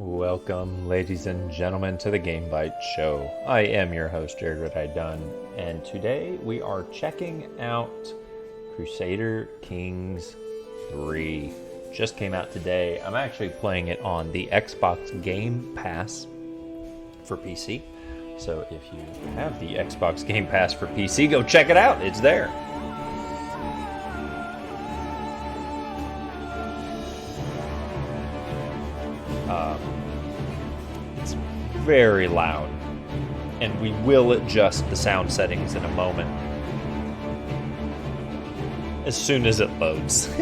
Welcome, ladies and gentlemen, to the Game Bytes Show. I am your host, Jared Red Dunn, and today we are checking out Crusader Kings 3. Just came out today. I'm actually playing it on the Xbox Game Pass for PC. So if you have the Xbox Game Pass for PC, go check it out. It's there. It's very loud, and we will adjust the sound settings in a moment as soon as it loads.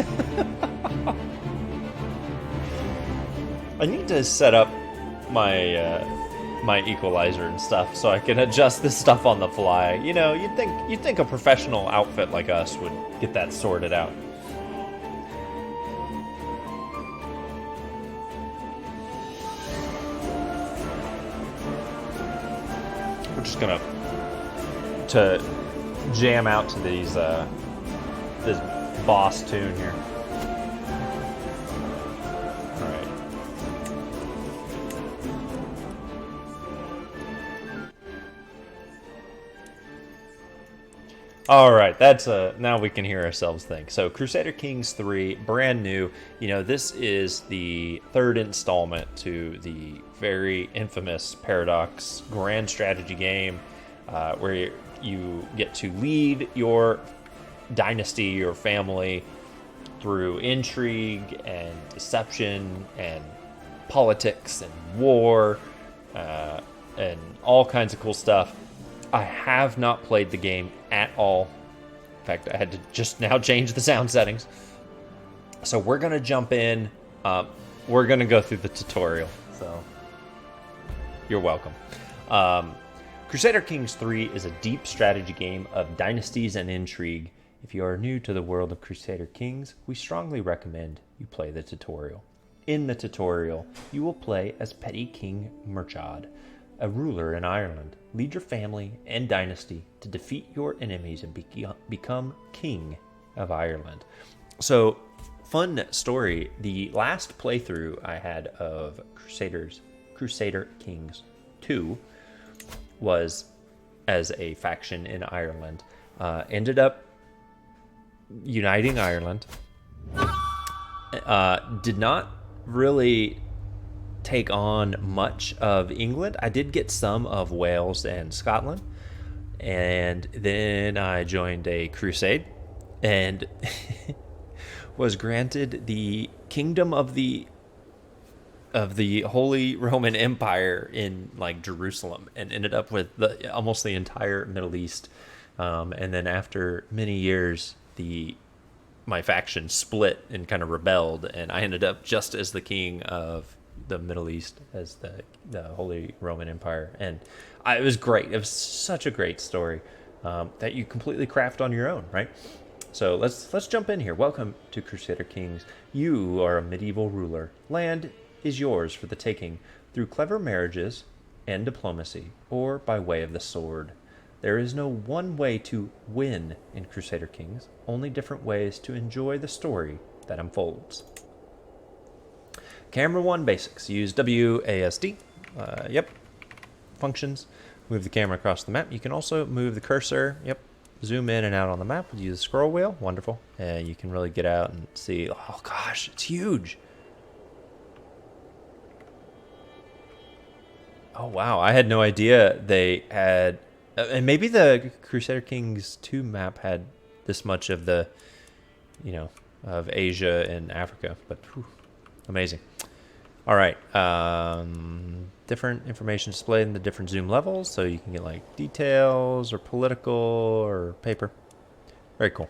I need to set up my my equalizer and stuff so I can adjust this stuff on the fly. You know, you'd think a professional outfit like us would get that sorted out. We're just gonna jam out to these this boss tune here. All right. All right, that's now we can hear ourselves think. So Crusader Kings 3, brand new. You know, this is the third installment to the very infamous Paradox grand strategy game, where you get to lead your dynasty, your family, through intrigue and deception and politics and war, and all kinds of cool stuff. I have not played the game at all. In fact, I had to just now change the sound settings. So we're going to jump in. We're going to go through the tutorial. So you're welcome. Crusader Kings 3 is a deep strategy game of dynasties and intrigue. If you are new to the world of Crusader Kings, we strongly recommend you play the tutorial. In the tutorial, you will play as Petty King Murchad, a ruler in Ireland. Lead your family and dynasty to defeat your enemies and become king of Ireland. So, fun story. The last playthrough I had of Crusader Kings 2 was as a faction in Ireland. Ended up uniting Ireland. Did not really take on much of England. I did get some of Wales and Scotland, and then I joined a crusade and was granted the kingdom of the Holy Roman Empire in like Jerusalem, and ended up with almost the entire Middle East. And then after many years, my faction split and kind of rebelled, and I ended up just as the king of the Middle East as the Holy Roman Empire. And it was great. It was such a great story that you completely craft on your own, right? So let's jump in here. Welcome to Crusader Kings. You are a medieval ruler. Land is yours for the taking through clever marriages and diplomacy, or by way of the sword. There is no one way to win in Crusader Kings, only different ways to enjoy the story that unfolds. Camera 1 basics. Use WASD. Yep. Functions. Move the camera across the map. You can also move the cursor. Yep. Zoom in and out on the map. Use the scroll wheel. Wonderful. And you can really get out and see. Oh gosh, it's huge. Oh wow, I had no idea they had. And maybe the Crusader Kings 2 map had this much of the, of Asia and Africa. But whew, amazing. All right. Different information displayed in the different zoom levels, so you can get like details or political or paper. Very cool.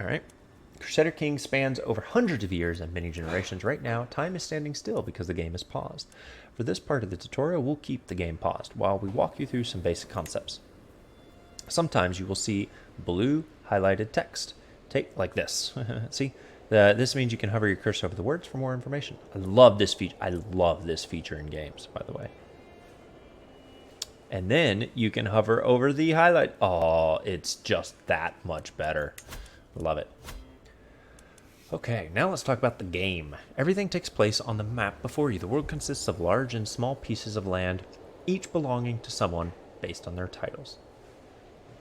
All right. Crusader Kings spans over hundreds of years and many generations. Right now, time is standing still because the game is paused. For this part of the tutorial, we'll keep the game paused while we walk you through some basic concepts. Sometimes you will see blue highlighted text. Take like this. See? This means you can hover your cursor over the words for more information. I love this feature. I love this feature in games, by the way. And then you can hover over the highlight. Oh, it's just that much better. Love it. Okay, now let's talk about the game. Everything takes place on the map before you. The world consists of large and small pieces of land, each belonging to someone based on their titles.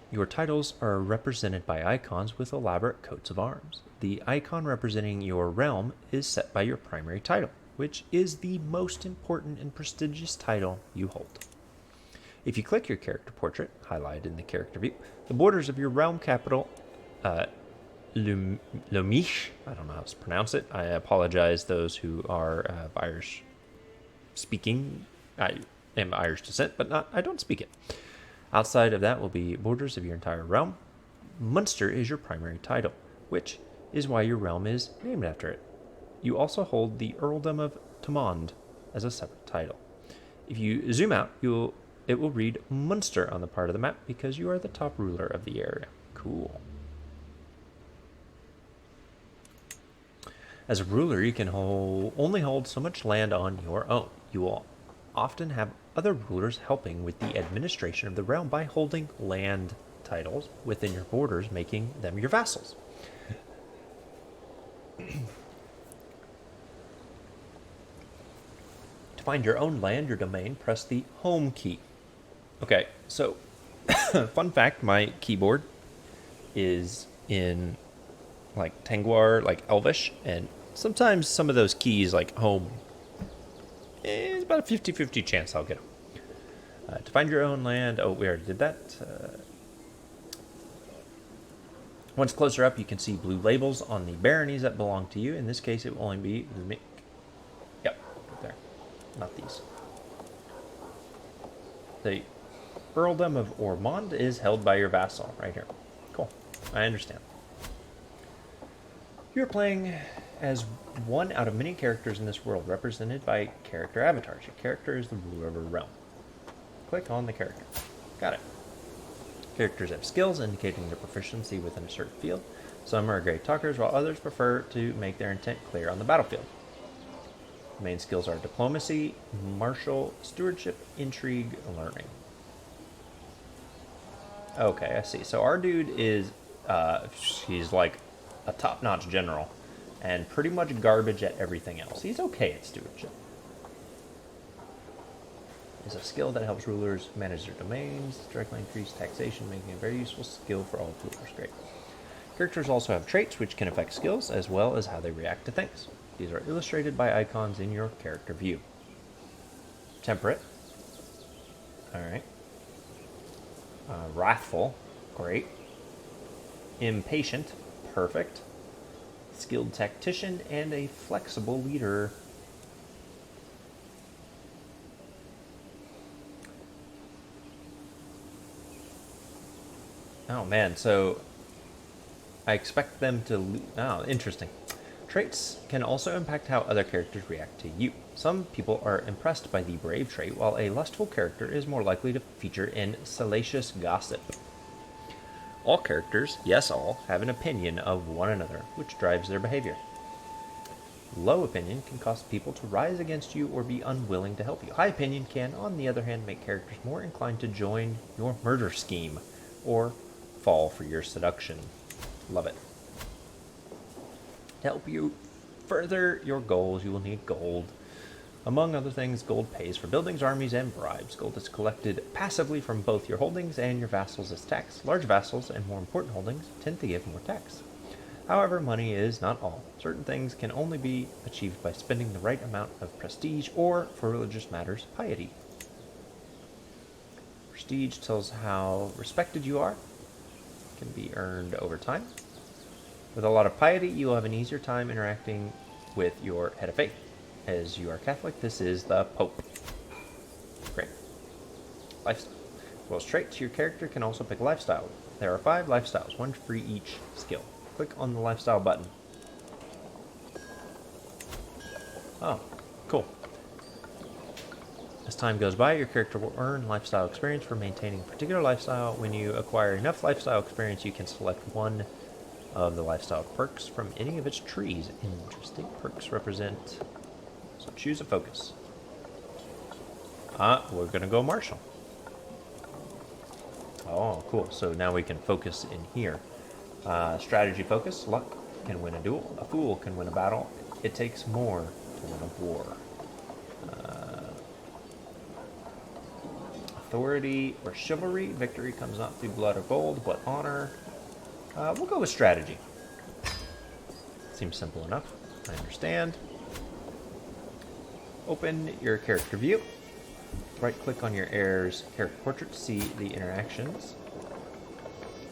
Your titles are represented by icons with elaborate coats of arms. The icon representing your realm is set by your primary title, which is the most important and prestigious title you hold. If you click your character portrait, highlighted in the character view, the borders of your realm capital, Lomish, I don't know how to pronounce it. I apologize those who are of Irish speaking. I am Irish descent, but I don't speak it. Outside of that will be borders of your entire realm. Munster is your primary title, which is why your realm is named after it. You also hold the Earldom of Thomond as a separate title. If you zoom out, it will read Munster on the part of the map because you are the top ruler of the area. Cool. As a ruler, you can only hold so much land on your own. You will often have other rulers helping with the administration of the realm by holding land titles within your borders, making them your vassals. To find your own land, your domain, press the home key. Okay, so fun fact, my keyboard is in like Tengwar, like Elvish, and sometimes some of those keys, like home, it's about a 50-50 chance I'll get them. To find your own land, oh, we already did that. Once closer up, you can see blue labels on the baronies that belong to you. In this case, it will only be the yep, right there, not these. The Earldom of Ormond is held by your vassal, right here. Cool, I understand. You're playing as one out of many characters in this world, represented by character avatars. Your character is the ruler of a realm. Click on the character. Got it. Characters have skills indicating their proficiency within a certain field. Some are great talkers, while others prefer to make their intent clear on the battlefield. The main skills are diplomacy, martial, stewardship, intrigue, learning. Okay, I see. So our dude is, he's like a top-notch general, and pretty much garbage at everything else. He's okay at stewardship. It's a skill that helps rulers manage their domains, directly increase taxation, making a very useful skill for all rulers. Great. Characters also have traits which can affect skills, as well as how they react to things. These are illustrated by icons in your character view. Temperate. Alright. Wrathful. Great. Impatient. Perfect. Skilled tactician, and a flexible leader. Oh man, so I expect them to... Oh, interesting. Traits can also impact how other characters react to you. Some people are impressed by the brave trait, while a lustful character is more likely to feature in salacious gossip. All characters, yes all, have an opinion of one another, which drives their behavior. Low opinion can cause people to rise against you or be unwilling to help you. High opinion can, on the other hand, make characters more inclined to join your murder scheme or fall for your seduction. Love it. To help you further your goals, you will need gold. Among other things, gold pays for buildings, armies, and bribes. Gold is collected passively from both your holdings and your vassals as tax. Large vassals and more important holdings tend to give more tax. However, money is not all. Certain things can only be achieved by spending the right amount of prestige or, for religious matters, piety. Prestige tells how respected you are. It can be earned over time. With a lot of piety, you will have an easier time interacting with your head of faith. As you are Catholic, this is the Pope. Great. Lifestyle. Well, traits, your character can also pick lifestyle. There are 5 lifestyles, one for each skill. Click on the lifestyle button. Oh, cool. As time goes by, your character will earn lifestyle experience for maintaining a particular lifestyle. When you acquire enough lifestyle experience, you can select one of the lifestyle perks from any of its trees. Interesting. Perks represent... So choose a focus. We're going to go martial. Oh, cool. So now we can focus in here. Strategy focus, luck, can win a duel. A fool can win a battle. It takes more to win a war. Authority or chivalry. Victory comes not through blood or gold, but honor. We'll go with strategy. Seems simple enough. I understand. Open your character view. Right-click on your heir's character portrait to see the interactions.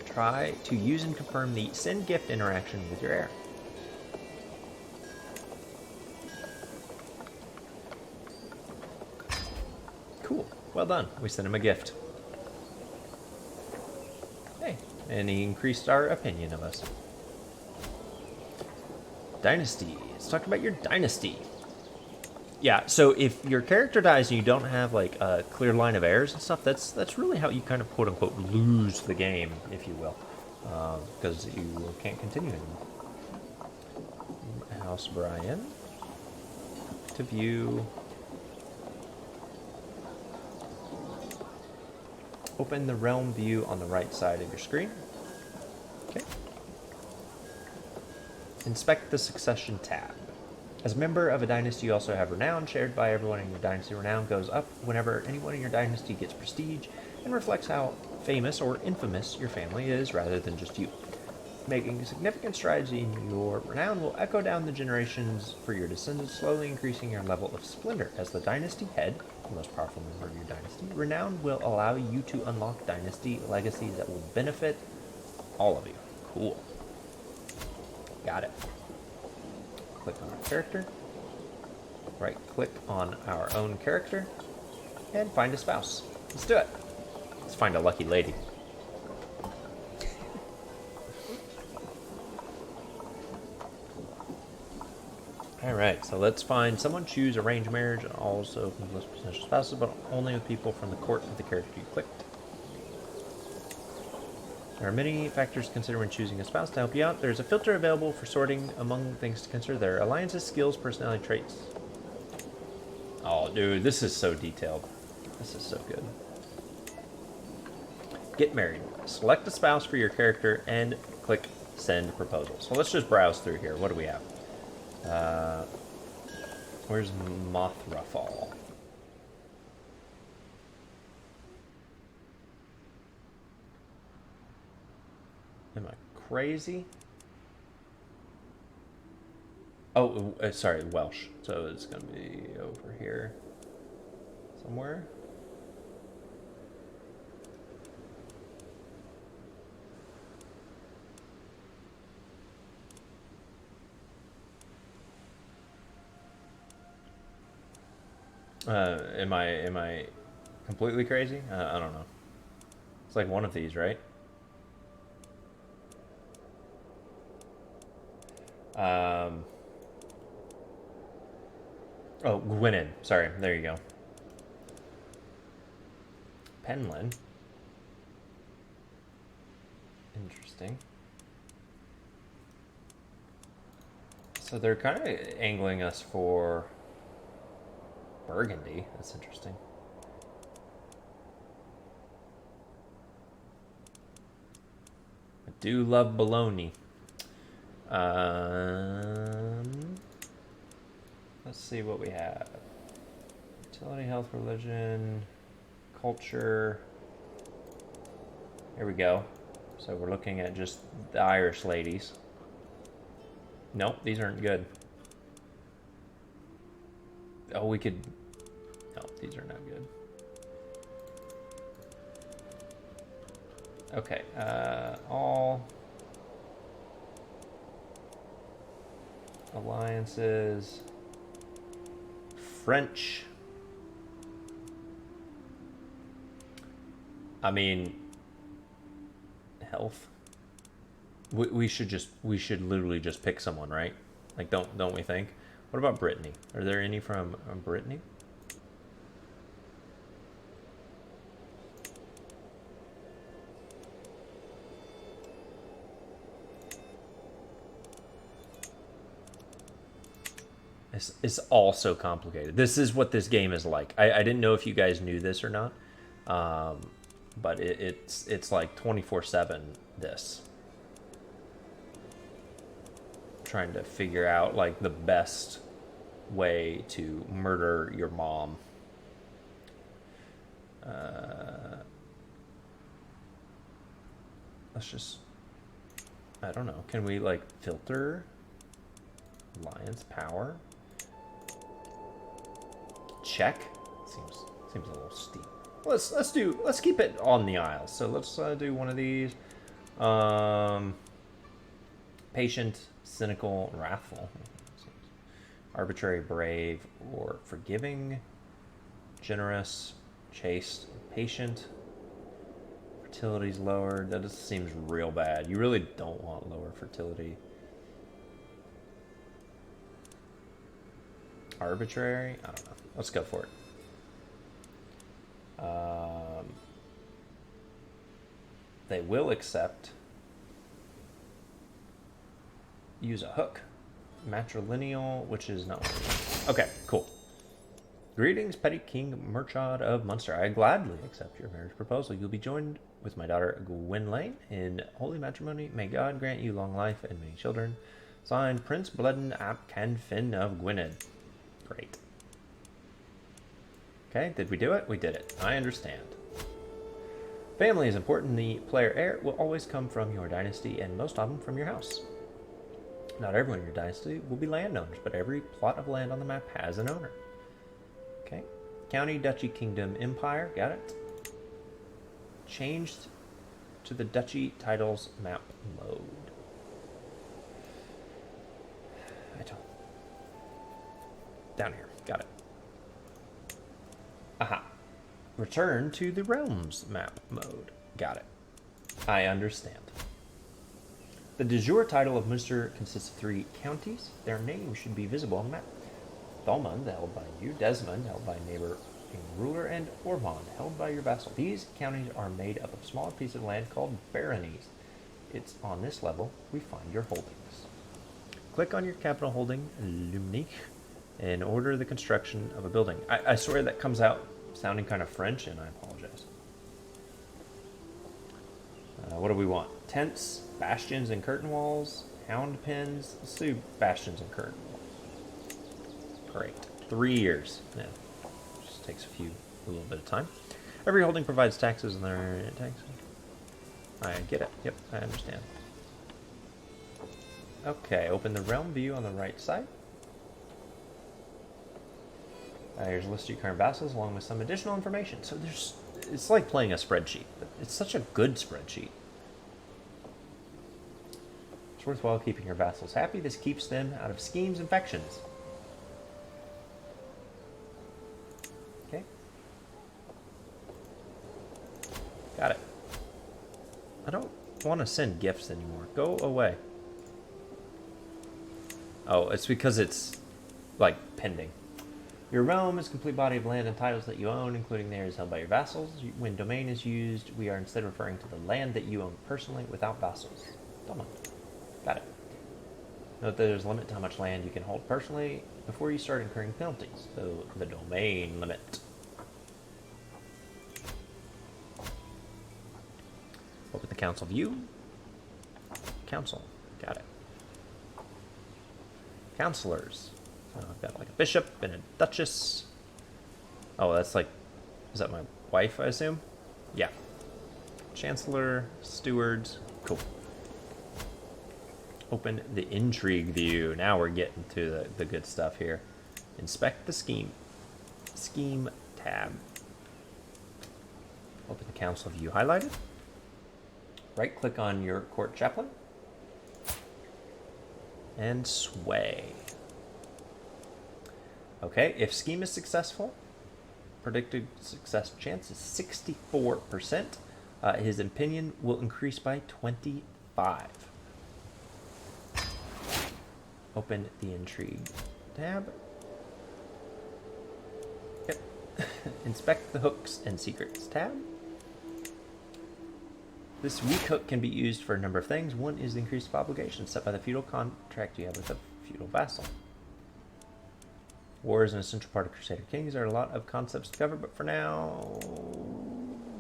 Try to use and confirm the send gift interaction with your heir. Cool. Well done. We sent him a gift. Hey, and he increased our opinion of us. Dynasty. Let's talk about your dynasty. Yeah, so if your character dies and you don't have like a clear line of heirs and stuff, that's really how you kind of quote unquote lose the game, if you will, because you can't continue anymore. House Brian. To view. Open the realm view on the right side of your screen. Okay. Inspect the succession tab. As a member of a dynasty, you also have renown shared by everyone in your dynasty. Renown goes up whenever anyone in your dynasty gets prestige and reflects how famous or infamous your family is rather than just you. Making significant strides in your renown will echo down the generations for your descendants, slowly increasing your level of splendor. As the dynasty head, the most powerful member of your dynasty, renown will allow you to unlock dynasty legacies that will benefit all of you. Cool. Got it. Click on our character, right click on our own character, and find a spouse. Let's do it. Let's find a lucky lady. Alright, so let's find someone, choose arranged marriage, and also list potential spouses, but only with people from the court of the character you clicked. There are many factors to consider when choosing a spouse. To help you out, there's a filter available for sorting among things to consider. There are alliances, skills, personality traits. Oh, dude, this is so detailed. This is so good. Get married. Select a spouse for your character and click send proposal. So let's just browse through here. What do we have? Where's Mothrafall? Am I crazy? Oh, sorry, Welsh. So it's going to be over here somewhere. Am I completely crazy? I don't know. It's like one of these, right? Oh, Gwynedd. Sorry, there you go. Penland. Interesting. So they're kind of angling us for Burgundy. That's interesting. I do love bologna. Let's see what we have. Utility, health, religion, culture. Here we go. So we're looking at just the Irish ladies. Nope, these aren't good. Oh, we could... No, these are not good. Okay, all... alliances... French. I mean... health. We should literally just pick someone, right? Like, don't we think? What about Brittany? Are there any from Brittany? It's all so complicated. This is what this game is like. I didn't know if you guys knew this or not, but it's like 24/7 this. trying to figure out like the best way to murder your mom. Let's just, I don't know. Can we like filter alliance power? Check. Seems a little steep. Let's keep it on the Isles. So let's do one of these. Patient, cynical, wrathful. Arbitrary, brave, or forgiving. Generous, chaste, patient. Fertility's lowered. That just seems real bad. You really don't want lower fertility. Arbitrary? I don't know. Let's go for it. They will accept. Use a hook. Matrilineal, which is not. Okay, cool. Greetings, petty King Murchad of Munster. I gladly accept your marriage proposal. You'll be joined with my daughter Gwynlane in holy matrimony. May God grant you long life and many children. Signed, Prince Bledden ap Canfin of Gwynedd. Great. Okay, did we do it? We did it. I understand. Family is important. The player heir will always come from your dynasty, and most often from your house. Not everyone in your dynasty will be landowners, but every plot of land on the map has an owner. Okay. County, Duchy, Kingdom, Empire. Got it. Changed to the Duchy titles map mode. I don't. Down here. Got it. Aha. Return to the Realms map mode. Got it. I understand. The de jure title of Munster consists of 3 counties. Their names should be visible on the map. Thomond, held by you. Desmond, held by neighbor ruler. And Ormond, held by your vassal. These counties are made up of smaller pieces of land called baronies. It's on this level we find your holdings. Click on your capital holding, Lumnich, and order the construction of a building. I swear that comes out sounding kind of French, and I apologize. What do we want? Tents, bastions, and curtain walls, hound pens. Let's do bastions and curtain walls. Great. 3 years. Yeah. Just takes a little bit of time. Every holding provides taxes and their taxes. I get it. Yep, I understand. Okay, open the realm view on the right side. Here's a list of your current vassals along with some additional information. So it's like playing a spreadsheet, but it's such a good spreadsheet. It's worthwhile keeping your vassals happy. This keeps them out of schemes and factions. Okay. Got it. I don't want to send gifts anymore. Go away. Oh, it's because it's like pending. Your realm is a complete body of land and titles that you own, including the areas held by your vassals. When domain is used, we are instead referring to the land that you own personally without vassals. Domain. Got it. Note that there's a limit to how much land you can hold personally before you start incurring penalties. So the domain limit. Open the council view. Council. Got it. Counselors. I've got like a bishop and a duchess. Oh, that's like, is that my wife, I assume? Yeah. Chancellor, stewards. Cool. Open the intrigue view. Now we're getting to the good stuff here. Inspect the scheme. Scheme tab. Open the council view highlighted. Right click on your court chaplain. And sway. Okay, if scheme is successful, predicted success chance is 64%. His opinion will increase by 25. Open the intrigue tab. Yep. Inspect the hooks and secrets tab. This weak hook can be used for a number of things. One is the increase of obligations set by the feudal contract you have with a feudal vassal. War is an essential part of Crusader Kings. There are a lot of concepts to cover, but for now,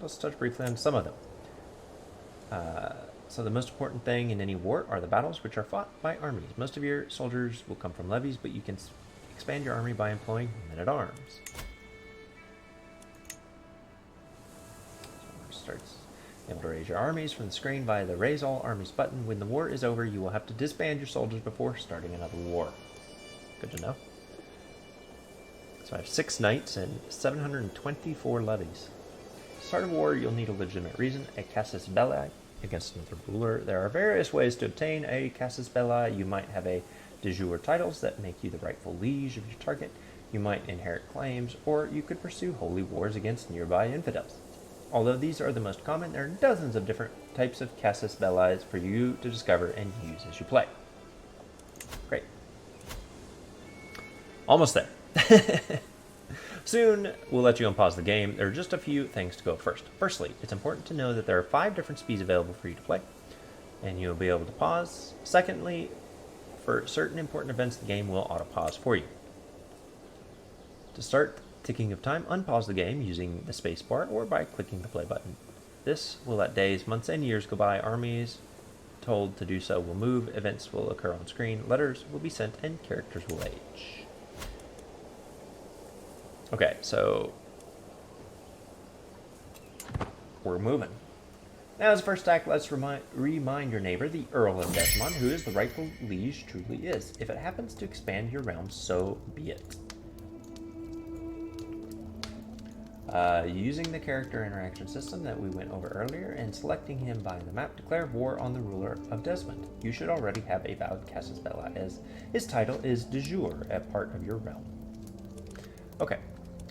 let's touch briefly on some of them. So the most important thing in any war are the battles, which are fought by armies. Most of your soldiers will come from levies, but you can expand your army by employing men-at-arms. So starts able to raise your armies from the screen via the Raise All Armies button. When the war is over, you will have to disband your soldiers before starting another war. Good to know. So I have 6 knights and 724 levies. Start of war, you'll need a legitimate reason, a casus belli against another ruler. There are various ways to obtain a casus belli. You might have a de jure titles that make you the rightful liege of your target. You might inherit claims, or you could pursue holy wars against nearby infidels. Although these are the most common, there are dozens of different types of casus belli for you to discover and use as you play. Great. Almost there. Soon, we'll let you unpause the game. There are just a few things to go first. Firstly, it's important to know that there are 5 different speeds available for you to play, and you'll be able to pause. Secondly, for certain important events, the game will auto-pause for you. To start the ticking of time, unpause the game using the spacebar or by clicking the play button. This will let days, months, and years go by. Armies told to do so will move, events will occur on screen, letters will be sent, and characters will age. Okay, so we're moving. Now, as a first act, let's remind your neighbor, the Earl of Desmond, who is the rightful liege truly is. If it happens to expand your realm, so be it. Using the character interaction system that we went over earlier and selecting him by the map, declare war on the ruler of Desmond. You should already have a valid casus belli, as his title is de jure, a part of your realm. Okay.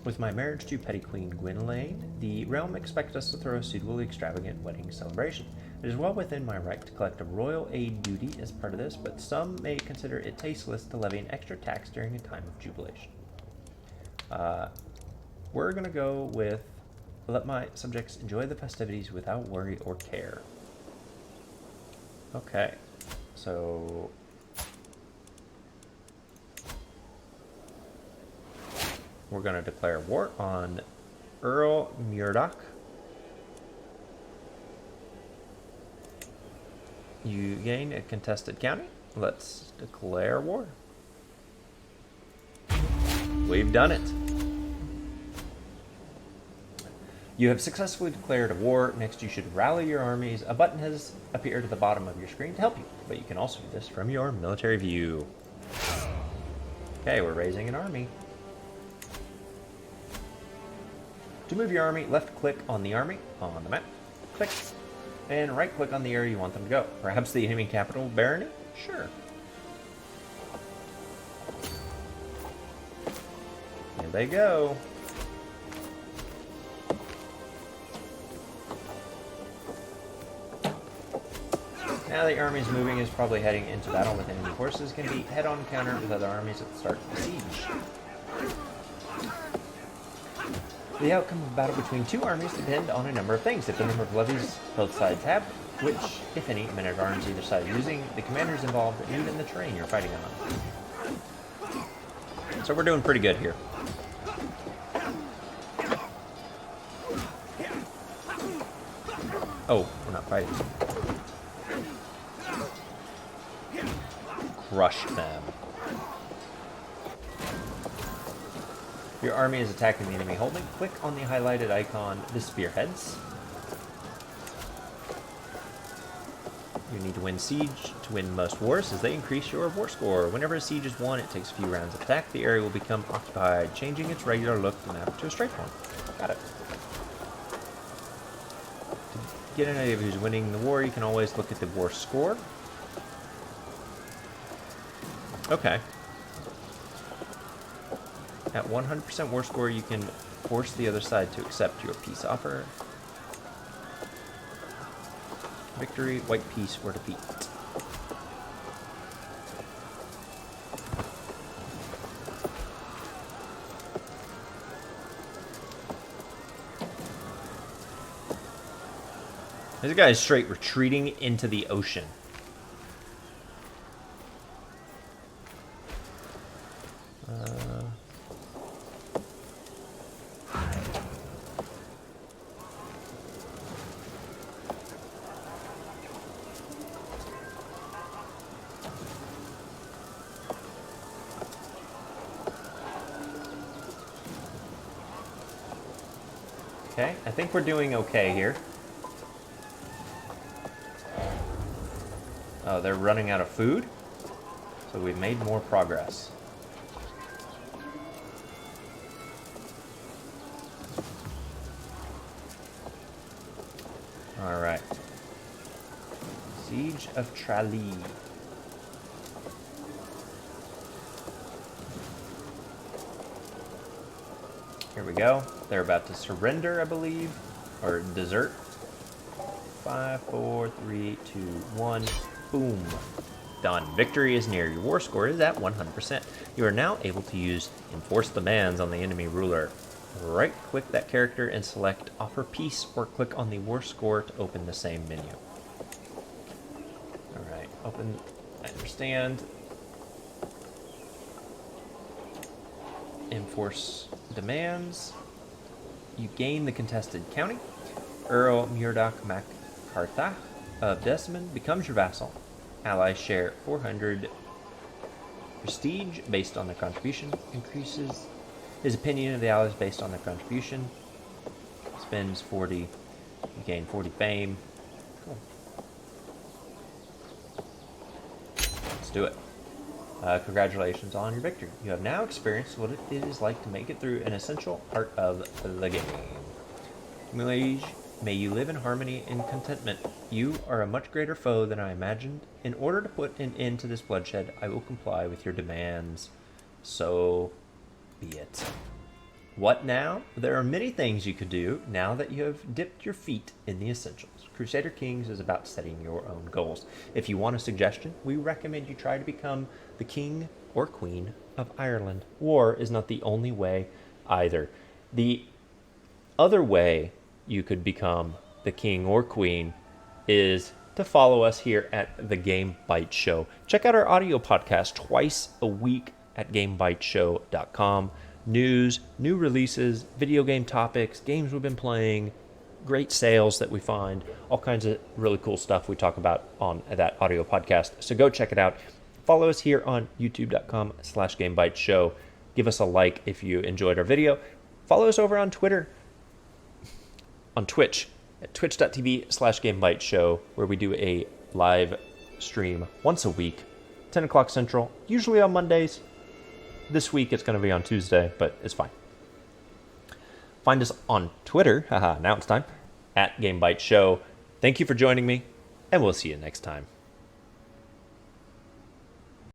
With my marriage to Petty Queen Gwynelaine, the realm expects us to throw a suitably extravagant wedding celebration. It is well within my right to collect a royal aid duty as part of this, but some may consider it tasteless to levy an extra tax during a time of jubilation. We're going to go with let my subjects enjoy the festivities without worry or care. Okay, so we're going to declare war on Earl Murdoch. You gain a contested county. Let's declare war. We've done it. You have successfully declared a war. Next, you should rally your armies. A button has appeared at the bottom of your screen to help you, but you can also do this from your military view. Okay, we're raising an army. To move your army, left-click on the army on the map, click, and right-click on the area you want them to go. Perhaps the enemy capital, barony? Sure. Here they go. Now the army's moving, is probably heading into battle with enemy forces, can be head-on countered with other armies at the start of the siege. The outcome of a battle between 2 armies depend on a number of things. If the number of levies both sides have, which, if any, men-at-arms either side are using, the commanders involved, and even the terrain you're fighting on. So we're doing pretty good here. Oh, we're not fighting. Crush them. Your army is attacking the enemy holding. Click on the highlighted icon, the spearheads. You need to win siege to win most wars, as they increase your war score. Whenever a siege is won, it takes a few rounds of attack. The area will become occupied, changing its regular look to map to a straight one. Got it. To get an idea of who's winning the war, you can always look at the war score. Okay. At 100% war score, you can force the other side to accept your peace offer. Victory, white peace, or defeat. This guy is straight retreating into the ocean. Okay, I think we're doing okay here. Oh, they're running out of food? So we've made more progress. Alright. Siege of Tralee. Here we go. They're about to surrender, I believe. Or desert. 5, 4, 3, 2, 1. Boom. Done. Victory is near. Your war score is at 100%. You are now able to use Enforce Demands on the enemy ruler. Right-click that character and select Offer Peace, or click on the war score to open the same menu. Alright, open. I understand. Enforce Demands. You gain the contested county. Earl Murdoch MacCarthach of Desmond becomes your vassal. Allies share 400 prestige based on their contribution. Increases his opinion of the allies based on their contribution. Spends 40. You gain 40 fame. Cool. Let's do it. Congratulations on your victory. You have now experienced what it is like to make it through an essential part of the game. May you live in harmony and contentment. You are a much greater foe than I imagined. In order to put an end to this bloodshed, I will comply with your demands. So be it. What now? There are many things you could do now that you have dipped your feet in the essentials. Crusader Kings is about setting your own goals. If you want a suggestion, we recommend you try to become the king or queen of Ireland. War is not the only way either. The other way you could become the king or queen is to follow us here at the Game Bytes Show. Check out our audio podcast twice a week at GameBytesShow.com. News, new releases, video game topics, games we've been playing, great sales that we find, all kinds of really cool stuff we talk about on that audio podcast. So go check it out. Follow us here on youtube.com/GameBytesShow. Give us a like if you enjoyed our video. Follow us over on Twitter, on Twitch, at twitch.tv/GameBytesShow, where we do a live stream once a week, 10 o'clock Central, usually on Mondays. This week it's going to be on Tuesday, but it's fine. Find us on Twitter, now it's time, at GameBytesShow. Thank you for joining me, and we'll see you next time.